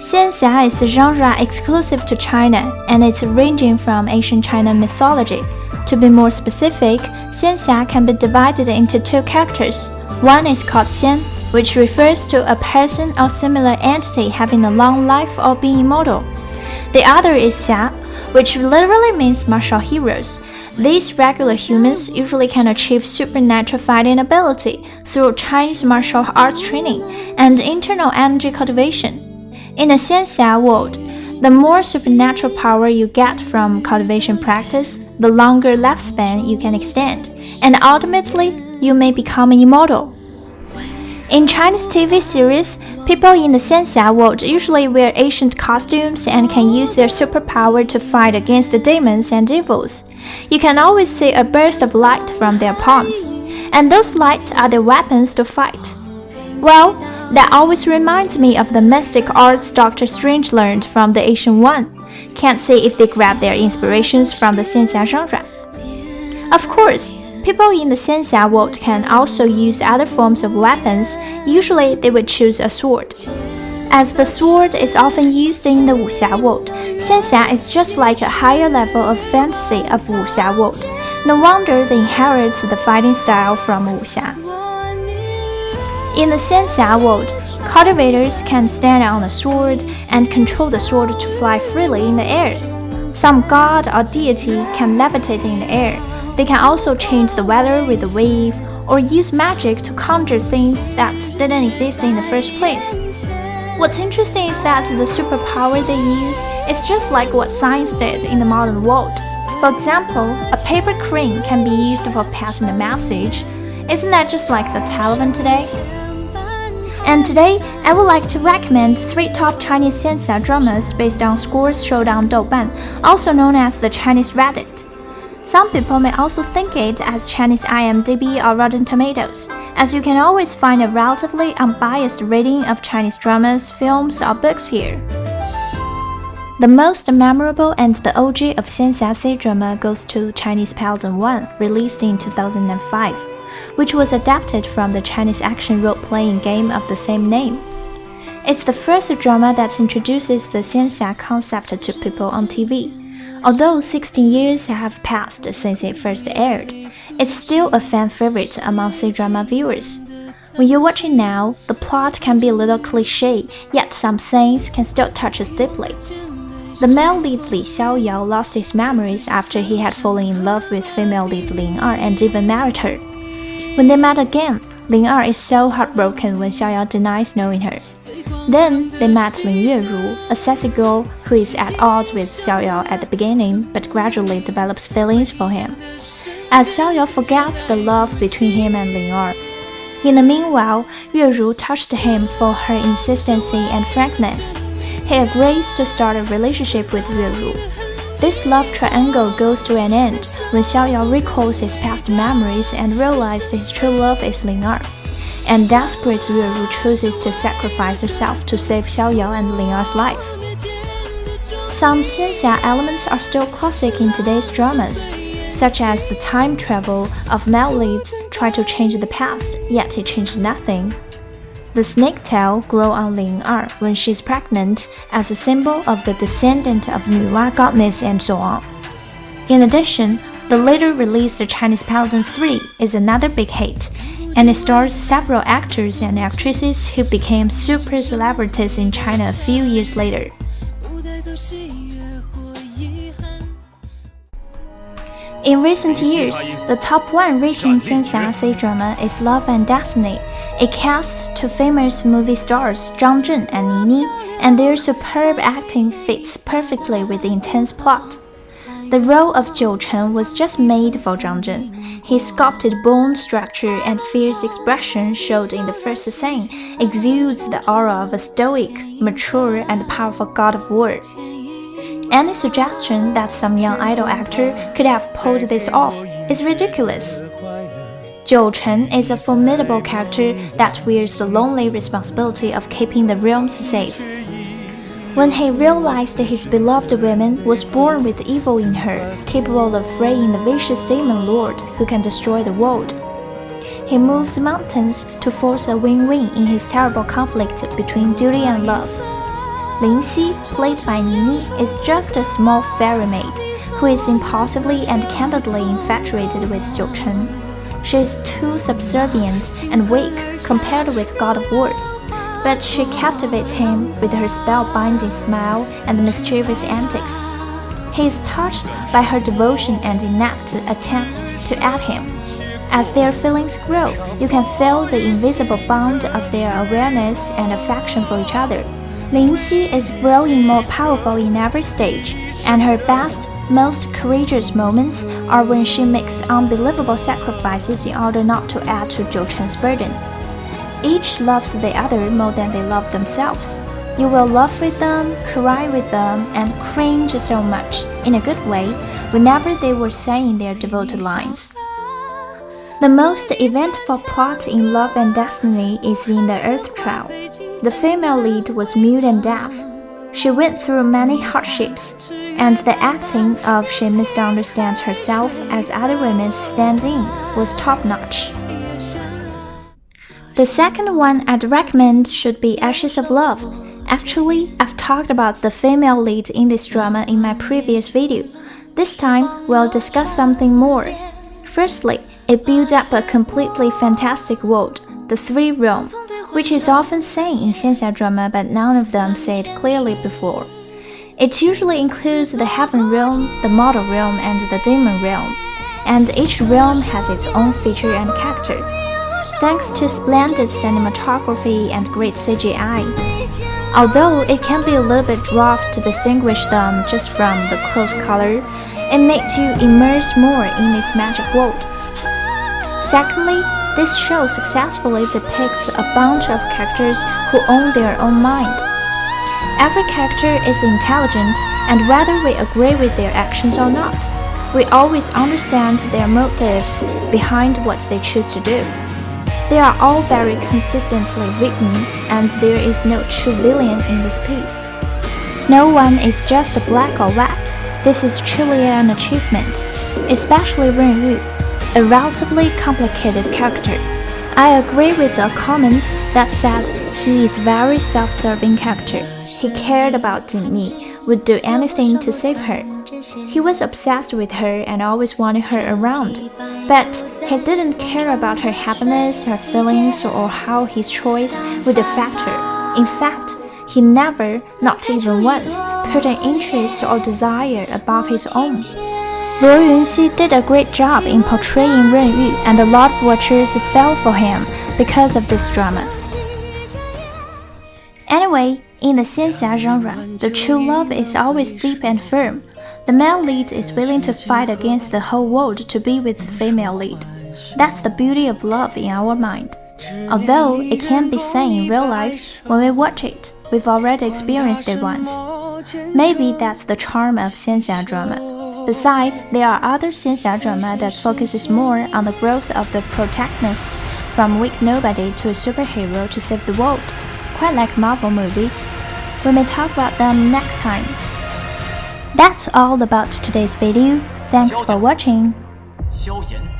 Xianxia is a genre exclusive to China, and it's ranging from ancient China mythology. To be more specific, Xianxia can be divided into two characters. One is called Xian, which refers to a person or similar entity having a long life or being immortal. The other is Xia, which literally means martial heroes. These regular humans usually can achieve supernatural fighting ability through Chinese martial arts training and internal energy cultivation. In the Xianxia world, the more supernatural power you get from cultivation practice, the longer lifespan you can extend, and ultimately, you may become immortal. In Chinese TV series, people in the Xianxia world usually wear ancient costumes and can use their superpower to fight against the demons and evils. You can always see a burst of light from their palms, and those lights are their weapons to fight. Well, that always reminds me of the mystic arts Doctor Strange learned from the Ancient One. Can't say if they grabbed their inspirations from the Xianxia genre. Of course, people in the Xianxia world can also use other forms of weapons. Usually, they would choose a sword. As the sword is often used in the wuxia world, Xianxia is just like a higher level of fantasy of wuxia world. No wonder they inherit the fighting style from wuxia. In the Xianxia world, cultivators can stand on a sword and control the sword to fly freely in the air. Some god or deity can levitate in the air. They can also change the weather with a wave or use magic to conjure things that didn't exist in the first place. What's interesting is that the superpower they use is just like what science did in the modern world. For example, a paper crane can be used for passing a message. Isn't that just like the telephone today? And today, I would like to recommend 3 top Chinese Xianxia dramas based on scores showed on Douban, also known as the Chinese Reddit. Some people may also think it as Chinese IMDb or Rotten Tomatoes, as you can always find a relatively unbiased rating of Chinese dramas, films, or books here. The most memorable and the OG of Xianxia C-drama goes to Chinese Paladin 1, released in 2005. Which was adapted from the Chinese action role-playing game of the same name. It's the first drama that introduces the Xianxia concept to people on TV. Although 16 years have passed since it first aired, it's still a fan favorite among C-drama viewers. When you watch it now, the plot can be a little cliché, yet some scenes can still touch us deeply. The male lead Li Xiaoyao lost his memories after he had fallen in love with female lead Ling Er and even married her. When they met again, Ling Er is so heartbroken when Xiaoyao denies knowing her. Then they met Ling Yueru, a sassy girl who is at odds with Xiaoyao at the beginning but gradually develops feelings for him. As Xiaoyao forgets the love between him and Ling Er. In the meanwhile, Yueru touched him for her insistency and frankness. He agrees to start a relationship with Yueru. This love triangle goes to an end when Xiaoyao recalls his past memories and realizes his true love is Ling Er. And desperate Yueru chooses to sacrifice herself to save Xiaoyao and Ling Er's life. Some Xianxia elements are still classic in today's dramas, such as the time travel of male leads try to change the past, yet he changed nothing. The snake tail grows on Ling Er when she's pregnant as a symbol of the descendant of Nuwa goddess and so on. In addition, the later released Chinese Paladin 3 is another big hit, and it stars several actors and actresses who became super celebrities in China a few years later. In recent years, the top 1 ranking Xianxia C-drama is Love and Destiny. It casts 2 famous movie stars, Zhang Zhen and Nini, and their superb acting fits perfectly with the intense plot. The role of Jiu Chen was just made for Zhang Zhen. His sculpted bone structure and fierce expression showed in the first scene exudes the aura of a stoic, mature, and powerful god of war. Any suggestion that some young idol actor could have pulled this off is ridiculous. Jiu Chen is a formidable character that wears the lonely responsibility of keeping the realms safe. When he realized his beloved woman was born with evil in her, capable of freeing the vicious demon lord who can destroy the world, he moves mountains to force a win-win in his terrible conflict between duty and love. Lingxi, played by Nini, is just a small fairy maid who is impulsively and candidly infatuated with Jiu Chen. She is too subservient and weak compared with God of War, but she captivates him with her spellbinding smile and mischievous antics. He is touched by her devotion and inept attempts to aid him. As their feelings grow, you can feel the invisible bond of their awareness and affection for each other. Lingxi is growing more powerful in every stage, and her best, most courageous moments are when she makes unbelievable sacrifices in order not to add to Jiu Chen's burden. Each loves the other more than they love themselves. You will laugh with them, cry with them, and cringe so much, in a good way, whenever they were saying their devoted lines. The most eventful plot in Love and Destiny is in the Earth Trial. The female lead was mute and deaf. She went through many hardships, and the acting of she misunderstands herself as other women stand in was top-notch. The second one I'd recommend should be Ashes of Love. Actually, I've talked about the female lead in this drama in my previous video. This time, we'll discuss something more. Firstly, it builds up a completely fantastic world, the Three Realms, which is often seen in Xianxia drama, but none of them say it clearly before. It usually includes the Heaven Realm, the Mortal Realm, and the Demon Realm, and each realm has its own feature and character. Thanks to splendid cinematography and great CGI. Although it can be a little bit rough to distinguish them just from the close color, it makes you immerse more in this magic world. Secondly, this show successfully depicts a bunch of characters who own their own mind. Every character is intelligent, and whether we agree with their actions or not, we always understand their motives behind what they choose to do. They are all very consistently written, and there is no true villain in this piece. No one is just black or white. This is truly an achievement, especially Ren Yu, a relatively complicated character. I agree with the comment that said he is very self-serving character. He cared about me, would do anything to save her. He was obsessed with her and always wanted her around, but he didn't care about her happiness, her feelings, or how his choice would affect her. In fact, he never, not even once, put an interest or desire above his own. Luo Yunxi did a great job in portraying Ren Yu, and a lot of watchers fell for him because of this drama. Anyway, in the Xianxia genre, the true love is always deep and firm. The male lead is willing to fight against the whole world to be with the female lead. That's the beauty of love in our mind. Although it can't be seen in real life, when we watch it, we've already experienced it once. Maybe that's the charm of Xianxia drama. Besides, there are other Xianxia drama that focuses more on the growth of the protagonists from weak nobody to a superhero to save the world, quite like Marvel movies. We may talk about them next time. That's all about today's video. Thanks for watching. 萧炎